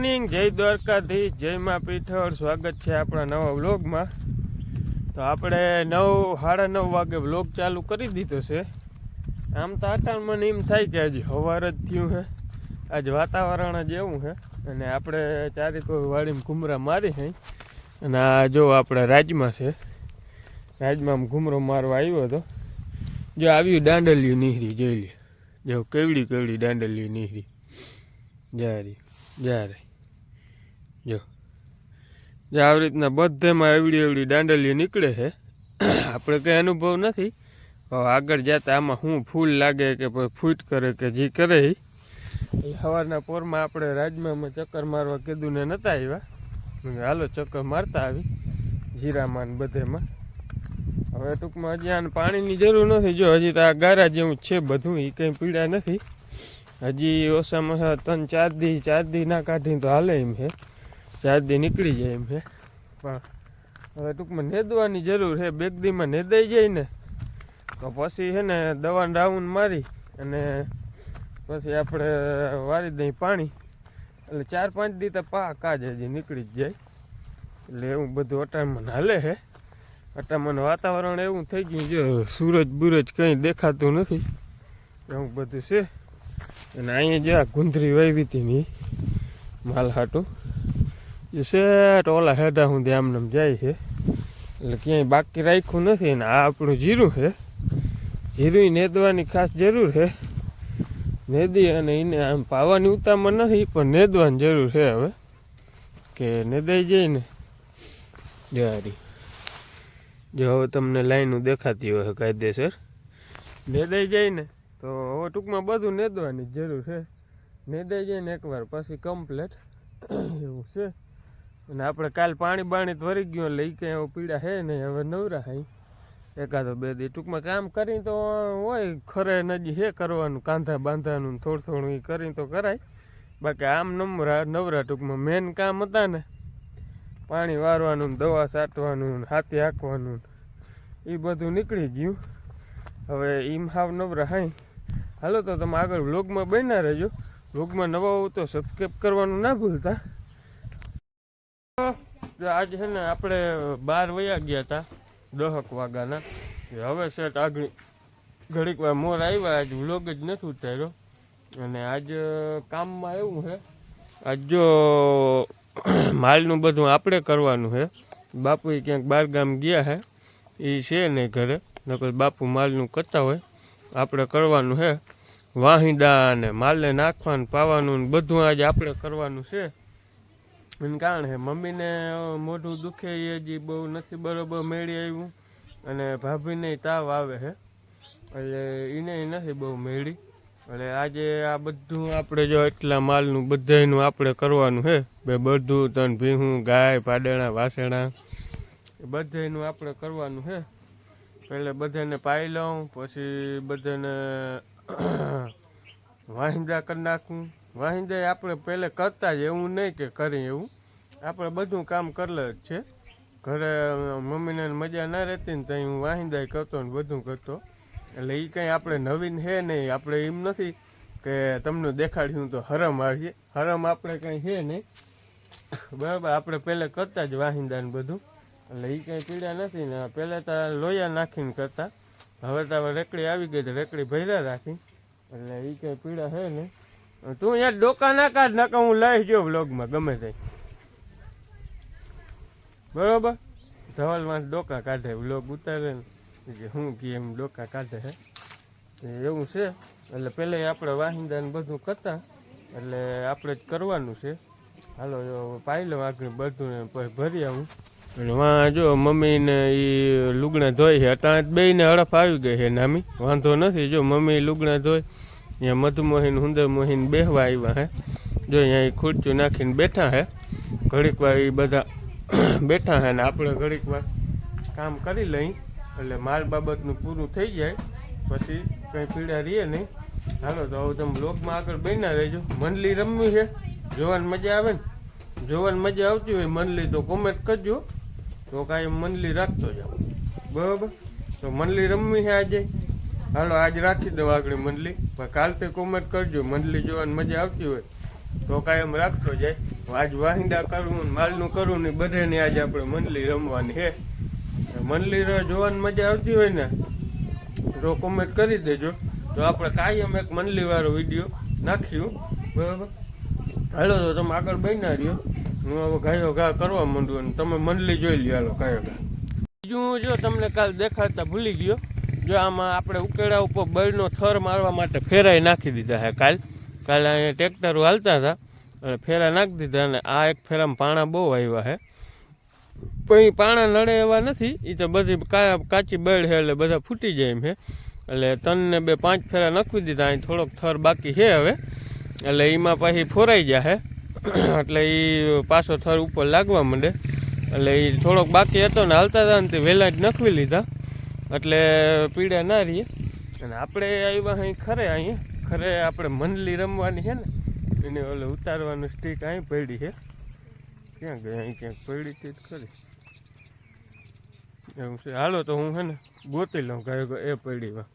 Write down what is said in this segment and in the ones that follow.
Morning, જય દ્વારકાધીશ, જય માં પીઠળ. સ્વાગત છે આપણા નવા વ્લોગમાં. તો આપણે 9:30 વાગે વ્લોગ ચાલુ કરી દીધો છે. આમ તો અટાણ મને એમ થાય કે હજી સવાર જ થયું છે. આજ વાતાવરણ જ એવું છે. અને આપણે ચારેકો વાડીમાં ઘૂમરા મારી છે. અને આ જો આપણે રાજમાં છે, રાજમાં ઘૂમરો મારવા આવ્યો હતો. જો આવ્યું દાંડલિયું નીહરી, જોઈ લે. જો કેવડી કેવડી દાંડલિયું નીહરી જ્યારે જો આવી રીતના બધેમાં એવડી એવડી દાંડલીઓ નીકળે છે. આપણે કંઈ અનુભવ નથી, આગળ જતા આમાં શું ફૂલ લાગે કે ફૂટ કરે કે જે કરે એ. સવારના પોરમાં આપણે રાજમાં ચક્કર મારવા કીધું ને નહોતા આવ્યા. હાલો ચક્કર મારતા આવી જીરામાં બધેમાં. હવે ટૂંકમાં હજી આને પાણીની જરૂર નથી. જો હજી તો આ ગારા જેવું છે બધું, એ કંઈ પીડા નથી. હજી ઓછામાં ઓછા 3-4 દી ના કાઢીને તો હાલે એમ છે. 4 દી નીકળી જાય એમ છે. પણ હવે ટૂંકમાં નેદવાની જરૂર છે. 2 દીમાં નેદાઈ જાય ને તો પછી છે ને દવાનો રાઉન્ડ મારી અને પછી આપણે વારી દઈ પાણી. એટલે 4-5 દી તો કાજ હજી નીકળી જ જાય. એટલે એવું બધું અટામણ હાલે છે. અટામણ વાતાવરણ એવું થઈ ગયું, જો સૂરજ બુરજ કંઈ દેખાતું નથી, એવું બધું છે. અને અહીંયા જો આ ગુંદરી વાવી હતી ને માલ હાટું એ શેટ ઓલા હેઠા સુધી આમનામ જાય છે. એટલે ક્યાંય બાકી રાખ્યું નથી. ને આ આપણું જીરું છે. જીરું નેદવાની ખાસ જરૂર છે. નેદી અને એને આમ પાવાની ઉતામળ નથી, પણ નેદવાની જરૂર છે હવે, કે નેદાઈ જાય ને. જારી જો હવે તમને લાઈનો દેખાતી હોય કાયદેસર નેદાઈ જાય ને તો હવે ટૂંકમાં બધું નેદવાની જરૂર છે. નેદાઈ જાય ને એકવાર પછી કમ્પ્લેટ એવું છે. અને આપણે કાલ પાણી બાણી વરી ગયું એટલે એ કંઈ હવે પીડા છે નહીં. હવે નવરા હાઈ એકાદો 2 દી ટૂંકમાં કામ કરીને તો હોય ખરે નજી છે કરવાનું, કાંધા બાંધાનું થોડું એ કરીને તો કરાય. બાકી આમ નવરા ટૂંકમાં મેન કામ હતા ને પાણી વારવાનું, દવા છાંટવાનું, હાથી હાંકવાનું, એ બધું નીકળી ગયું. હવે એમ હાવ નવરા હાઈ. હાલો તો તમે આગળ વ્લોગમાં બન્યા રહેજો. વ્લોગમાં નવા હો તો સબસ્ક્રાઈબ કરવાનું ના ભૂલતા. આજે છે ને આપણે 12 વાગ્યા ગયા હતા, 10 વાગ્યાના. હવે સેટ આગળ ઘડીક વાર મોર આવ્યા. આજ વ્લોગ જ નથી ઉતાર્યો. અને આજ કામમાં એવું છે, આજ જો માલનું બધું આપણે કરવાનું છે. બાપુ ક્યાંક 12 ગામ ગયા છે, એ છે નહીં ઘરે, નકર બાપુ માલનું કરતા હોય. આપણે કરવાનું છે વાહિંદા ને માલને નાખવાનું પાવાનું બધું આજે આપણે કરવાનું છે. એનું કારણ છે મમ્મીને મોઢું દુખે, એ હજી બહુ નથી બરાબર મેળી આવ્યું. અને ભાભીને તાવ આવે છે, એટલે એને નથી બહુ મેળી. એટલે આજે આ બધું આપણે જો એટલા માલનું બધાનું આપણે કરવાનું છે. બધું તન ભીહું, ગાય, પાડેણા, વાસણા એ બધાનું આપણે કરવાનું છે. પહેલાં બધાને પાઈ લઉં, પછી બધાને વાહિંદા કરી નાખું. વાહિંદા આપણે પહેલાં કરતા જ, એવું નહીં કે કરી એવું. આપણે બધું કામ કરેલ જ છે. ઘરે મમ્મીને મજા ના રહેતી ને ત્યાં હું વાહિંદા કરતો ને બધું કરતો. એટલે એ કંઈ આપણે નવીન છે નહીં. આપણે એમ નથી કે તમને દેખાડ્યું તો હરમ આવીએ. હરમ આપણે કંઈ છે નહીં, બરાબર. આપણે પહેલાં કરતા જ વાહિંદા ને બધું. એટલે એ કંઈ પીડા નથી ને. પહેલાં તો લોયા નાખીને કરતા. હવે તો રેકડી આવી ગઈ તો રેકડી ભર્યા રાખી. એટલે એ કંઈ પીડા છે નહીં. તું યાર ડોકા ના કાઢ, નકા હું લઈ જો વ્લોગમાં ગમે તે, બરોબર. ધવલમાં ડોકા કાઢે, વ્લોગ ઉતારે ને કે શું કે એમ ડોકા કાઢે છે, એવું છે. એટલે પહેલાં આપણે વાહિંદાને બધું કરતા, એટલે આપણે જ કરવાનું છે. હાલો પાઈ લો આગળ બધું ને પછી ભરી આવું. અને વાં જો મમ્મીને એ લુગણા ધોઈ છે. અટાણે બેયને હડફ આવી ગઈ છે નામી, વાંધો નથી. જો મમ્મી લુગણા ધોઈ, અહીંયા મધુમોહીન હુંદરમોહીન બેહવા આવ્યા હે. જો અહીંયા એ ખુરચું નાખીને બેઠા હે. ઘડીક વાર એ બધા બેઠા હે ને આપણે ઘડીક વાર કામ કરી લઈ. એટલે માલ બાબતનું પૂરું થઈ જાય પછી કંઈ પીડા રહીએ નહીં. હાલો તો હવે તમે બ્લોગમાં આગળ બન્યા રહેજો. મંડલી રમવી છે, જોવાની મજા આવે ને. જોવાની મજા આવતી હોય મંડલી તો કોમેન્ટ કરજો, તો કાંઈ મંડલી રાખતો જાઓ, બરાબર. તો મંડલી રમવી છે આજે. હાલો આજ રાખી દઉં આગળ મંડલી, પણ કાલથી કોમેન્ટ કરજો મંડલી જોવાની મજા આવતી હોય તો કાંઈ એમ રાખતો જાય. આજ વાહિંદા કરવું માલનું કરવું ને બધેની આજે આપણે મંડલી રમવાની છે. મંડલી જોવાની મજા આવતી હોય ને તો કોમેન્ટ કરી દેજો. તો આપણે કાયમ એક મંડલી વાળો વિડીયો નાખ્યું, બરાબર. હાલો તો તમે આગળ બન્યા રહ્યો, હું હવે ગાયો ઘા કરવા માંડું અને તમે મંડલી જોઈ લ્યો. હાલો ગાયો ઘા. બીજું જો તમને કાલ દેખાતા ભૂલી ગયો, જો આમાં આપણે ઉકેડા ઉપર બળનો થર મારવા માટે ફેરાઈ નાખી દીધા છે. કાલે અહીંયા ટ્રેક્ટરો હાલતા હતા અને ફેરા નાખી દીધા, અને આ એક ફેરામાં પાણા બહુ આવ્યા છે. પણ એ પાણા નડે એવા નથી, એ તો બધી કાચી બળ છે એટલે બધા ફૂટી જાય એમ છે. એટલે 3 ને 2 5 ફેરા નાખી દીધા. અહીં થોડોક થર બાકી છે હવે, એટલે એમાં પછી ફોરાઈ જાય એટલે એ પાછો થર ઉપર લાગવા માંડે. એટલે એ થોડોક બાકી હતો ને હાલતા હતા ને તે વહેલા જ નખવી લીધા એટલે પીડા ના રહીએ. અને આપણે આવ્યા અહીં ખરે આપણે મંડલી રમવાની છે ને, એને ઓલે ઉતારવાનું સ્ટીક અહીં પડી છે. ક્યાં ગઈ? અહીં ક્યાંક પડી હતી ખરી એવું છે. હાલો તો હું છે ને ગોતી લઉં કયો એ પડી વા.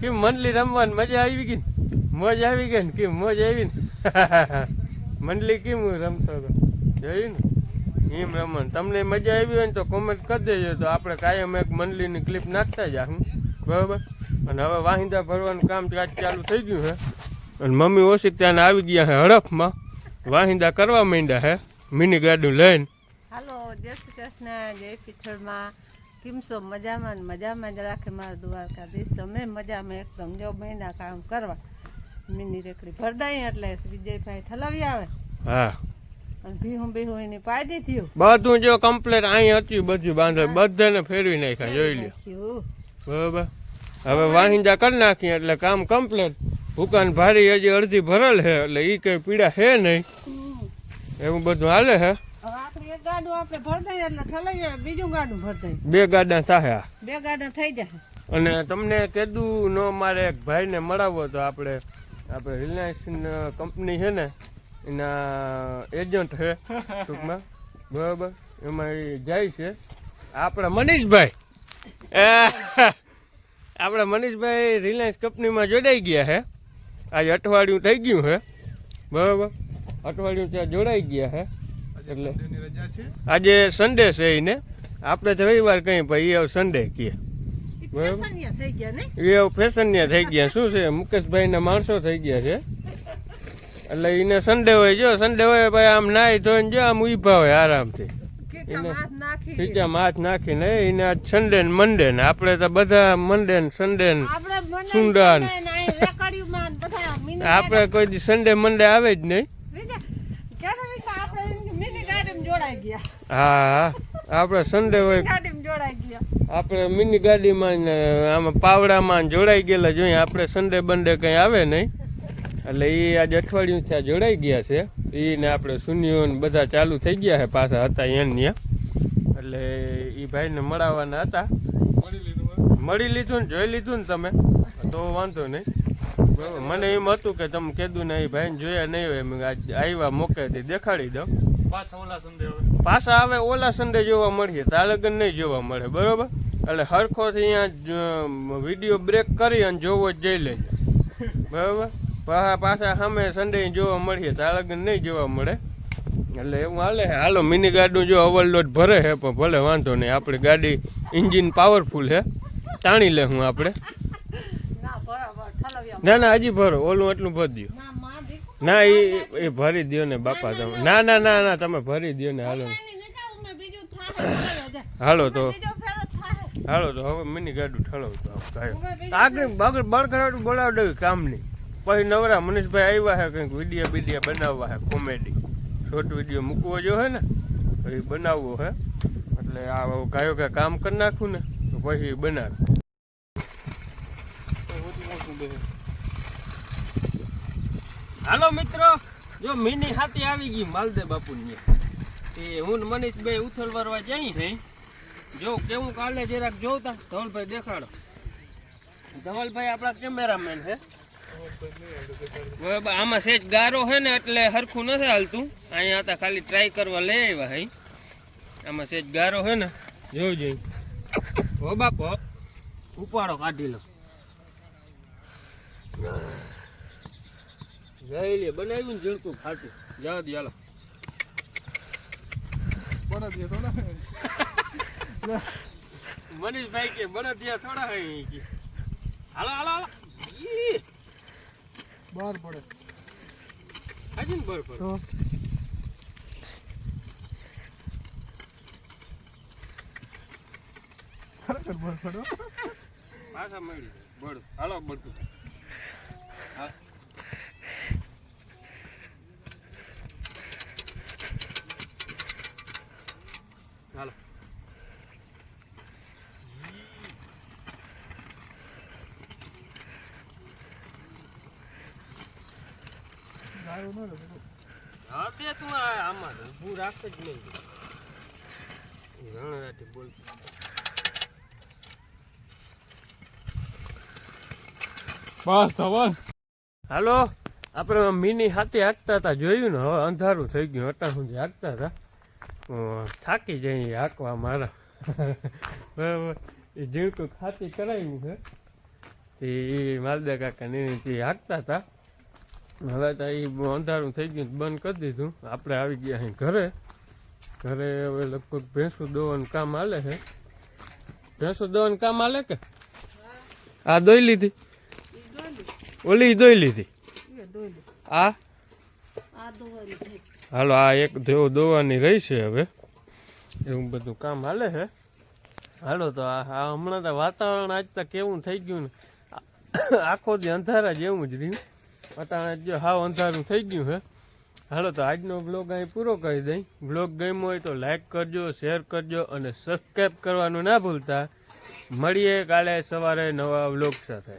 કેમ મંડલી રમવાની મજા આવી ગઈ? મોજ આવી ગઈ ને? કેમ મોજ આવી ને? મંડલી કેમ રમતો હતો જોયું ને? એમ રમવાનું તમને મજા આવી હોય ને તો કોમેન્ટ કરી દેજો. તો આપણે કાયમ એક મંડલીની ક્લિપ નાખતા જાઉં, બરાબર. અને હવે વાહિંદા ભરવાનું કામ ચાલુ થઈ ગયું છે અને મમ્મી ઓછી ત્યાં આવી ગયા છે હડફમાં વાહિંદા કરવા માંડ્યા છે મિની ગાડું લઈને. હાલો, જય શ્રી કૃષ્ણ, જય પિથળમાં. કેમ છો? મજામાં ને મજામાં જ રાખે મારા દ્વારકાધીશ. અમે મજામાં એકદમ. જો મહિના કામ કરવા મિની રેકડી ભરદાઈ એટલે વિજયભાઈ ઠલાવી આવે. હા, અને ભીહું એની પાયદી થયું બધું જો કમ્પ્લીટ અહીં હતું, બધું બાંધે બધાને ફેરવી નાખ્યા જોઈ લ્યો, બરાબર. હવે વાહિંદા કરી નાખીએ એટલે કામ કમ્પ્લીટ. ભૂકાન ભારી હજી અડધી ભરેલ છે એટલે એ કઈ પીડા છે નહીં, એવું બધું હાલે છે. એક ગાડું આપણે ભર દઈએ એટલે ઠલાવી બીજું ગાડું ભર દઈએ. 2 ગાડા થાય, 2 ગાડા થઈ જાય. અને તમને કીધું નો મારે એક ભાઈને મળાવો તો આપણે રિલાયન્સ કંપની છે ને એના એજન્ટ છે ટૂંકમાં, બરાબર. એમાં એ જાય છે આપણા મનીષભાઈ. આપણા મનીષભાઈ રિલાયન્સ કંપનીમાં જોડાઈ ગયા છે. આજે અઠવાડિયું થઈ ગયું છે, બરાબર. અઠવાડિયું ત્યાં જોડાઈ ગયા છે એટલે આજે સન્ડે છે એને. આપણે તો રવિવાર કઈ ભાઈ એ સન્ડે કહીએ, બરાબર. એ ફેશનિયા થઈ ગયા. શું છે મુકેશભાઈ ના માણસો થઈ ગયા છે એટલે એને સન્ડે હોય. જો સન્ડે હોય ભાઈ આમ નાઈ ધોઈને જો આમ ઉભા હોય આરામથી, ખીચામાં હાથ નાખીને. એને આજ સન્ડે ને મંડે ને આપણે તો બધા મંડે ને સન્ડે ને સુંડા ને આપણે કોઈ દી સન્ડે મંડે આવે જ નહીં. હા આપણે સન્ડે હોય ગાડીમાં જોડાઈ ગયા. આપણે મિની ગાડીમાં ને આમાં પાવડામાં જોડાઈ ગયેલા જોઈએ. આપણે સન્ડે બંડે કંઈ આવે નહીં એટલે એ આજે અઠવાડિયું ત્યાં જોડાઈ ગયા છે. એ ને આપણે શૂન્યો ને બધા ચાલુ થઈ ગયા છે પાછા હતા અહીંયા. એટલે એ ભાઈને મળાવવાના હતા. મળી લીધું ને જોઈ લીધું ને તમે તો વાંધો નહીં. બરાબર મને એમ હતું કે તમે કીધું ને એ ભાઈને જોયા નહીં હોય મેં આવ્યા મોકેથી દેખાડી દઉં. પાછા આવે ઓલા સન્ડે જોવા મળીએ ત્યાં લગન નહીં જોવા મળે બરોબર. એટલે હરખોથી અહીંયા વિડીયો બ્રેક કરી અને જોવો જ જઈ લેજો બરાબર. પાછા સામે સન્ડે જોવા મળીએ ત્યાં લગન નહીં જોવા મળે. એટલે એવું હાલે છે. હાલો મિની ગાડીનું જો ઓવરલોડ ભરે છે પણ ભલે વાંધો નહીં. આપણી ગાડી ઇન્જિન પાવરફુલ છે તાણી લે હું આપણે. ના ના હજી ભરો ઓલું એટલું ભરી દો. ના એ ભરી દો ને બાપા તમે. ના ના ના ના તમે ભરી દો ને. હાલો હાલો તો હાલો તો હવે મિની ગાડું ઠળવતો આગળ બળખરાડું બોલાવ દેવી કામની. પછી નવરા મનીષભાઈ આવ્યા છે કંઈક વિડીયો બીડિયા બનાવવા છે કોમેડી શોર્ટ વિડીયો મૂકવો જો હે ને પછી બનાવવો હે. એટલે આ ગાયો કે કામ કરી નાખું ને તો પછી બનાવ. હાલો મિત્રો જો મિની હાથી આવી ગઈ માલદે બાપુની. તે હું મનીષભાઈ ઉથલવારવા જઈ છે. જો કેવું કાલે જરાક જોતા ધવલભાઈ દેખાડો. ધવલભાઈ આપણા કેમેરામેન છે. આમાં સેજ ગારો છે ને એટલે હરખું નથી હાલતું. અહીંયા હતા ખાલી ટ્રાય કરવા લઈ આવ્યા હે. આમાં સેજ ગારો છે ને જોઈ હો બાપો ઉપાડો કાઢી લો. જઈ લે બનાવ્યું ને ઝીણકું ખાતું જવા દે. હાલો મનીષભાઈ કે બળદિયા થોડા હોય કે હાલો હાલો હાલો બહાર પડે આજે ને બહાર પડે પાછા મળી બળ. હાલો બળતું હાલો હા તે તું આમાં હું રાખતો જ નહીં. રણરાટી બોલતો બસ ધવલ. હાલો આપણે મિની હાથી હાંકતા હતા જોયું ને. હવે અંધારું થઈ ગયું. અટાણ સુધી હાંકતા હતા થાકી જઈએ હાંકવા મારા બરાબર. એ ઝીણકું ખાતી કરાવ્યું છે એ માલદા કાકાને તે હાંકતા હતા. હવે તો એ અંધારું થઈ ગયું બંધ કરી દીધું. આપણે આવી ગયા અહીં ઘરે. ઘરે હવે લગભગ ભેંસું દોવાનું કામ હાલે છે. ભેંસું દોવાનું કામ હાલે કે આ દોઈ લીધી ઓલી દોઈ લીધી આ હાલો આ એક દોવાની રહી છે હવે. એવું બધું કામ હાલે છે. હાલો તો આ હમણાં તો વાતાવરણ આજ તો કેવું થઈ ગયું ને આખો દી અંધારા જેવું જ રહ્યું. અટાણે જો હાવ અંધારું થઈ ગયું છે. હાલો તો આજનો બ્લોગ અહીં પૂરો કરી દઈ. બ્લોગ ગમ્યો હોય તો લાઈક કરજો, શેર કરજો અને સબસ્ક્રાઈબ કરવાનું ના ભૂલતા. મળીએ કાલે સવારે નવા બ્લોગ સાથે.